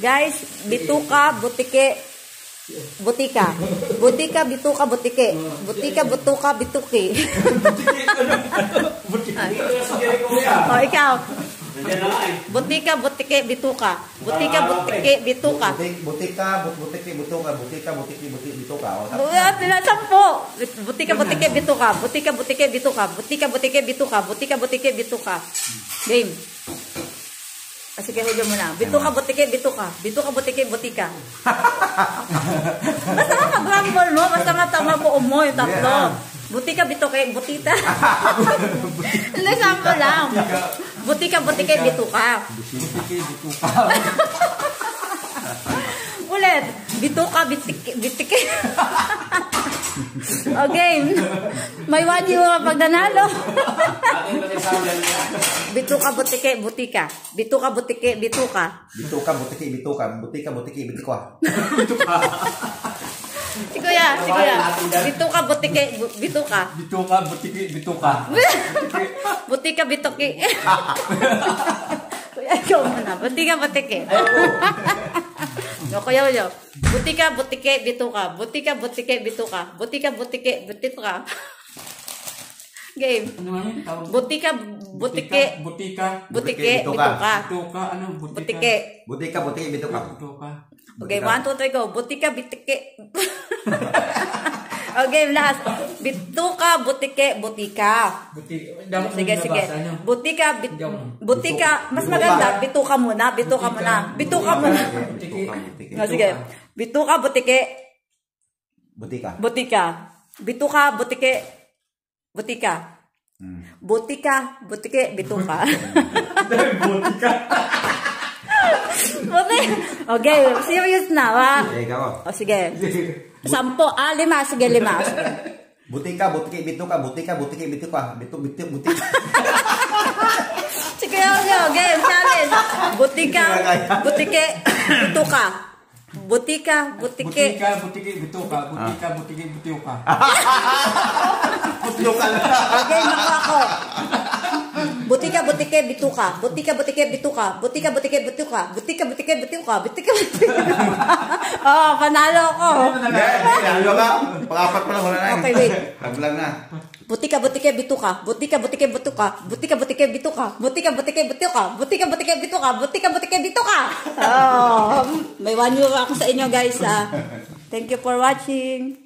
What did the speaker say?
Guys, bituka, butike, butika. Butika, bituka, butike. Butika, butuka, bituki. Oh, ikaw. Butika, butike, bituka. Butika, butike, bituka. Butika, butike, bituka. Butika, butike, bituka. Sampo. Butika, butike, bituka. Butika, butike, bituka. Butika, butike, bituka. Butika, butike, bituka. Game. Sige, huli mo na. Bituka, butike, bituka. Bituka, butike, butika. Basta nga mag-rumble mo. Basta nga tama po mo yung tatlo. Butika, bituke, butita. Sampo lang. Butika, butike, bituka. Butike, bituka. Ulit. Bituka, bitike. Okay. May 1 euro pag nanalo. Bituka, butike, butika. Bituka, butike, bituka. Bituka, butike, bituka. Butika, butike, bituka. Si Kuya. Bituka, butike, bituka. Bituka, butike, bituka. Butika, bituki. Kuya, ikaw muna. Butika, butike. No, Kuya, Kuya. Butika, butike, bituka. Butika, butike, bituka. Butika, butike, bituka. Game. Ano nga yun? Butika, butike. Butika. Butike, bituka. Bituka, ano? Butike. Butika, butike, bituka. Bituka. Okay, 1, 2, 3, go. Butika, bitike. Okay, last. Bituka, butike, butika. Sige. Butika, butika. Mas maganda. Bituka muna. Bituka muna. Sige. Bituka, butike. Butika. Butika. Bituka, butike. Butika. Butika, butike, bituka. Butika. Okay, serious na, wa? Ikaw. O, sige. 10. 5. Sige, 5. Sige. Butika, butike, bituka. Butika, butike, bituka. Butika. Sige, game, challenge. Butika, butike, bituka. Butika, butike. Butika, butike, bituka. Butika, butike, bituka. Bituka. Okay, nakuha ko. Butika, butike, bituka. Butika, butike, bituka. Butika, butike, bituka. Butika, butike, bituka. Butika, butike, bituka. Oh, panalo ko. Hindi, ka. Pang-apat pa lang, wala na. Okay, wait. Raglang na. Butika, butike, bituka. Butika, butike, bituka. Butika, butike, bituka. Butika, butike, bituka. Butika, butike, bituka. Butika, butike, bituka. Oh, may 1 euro ako sa inyo, guys. Thank you for watching.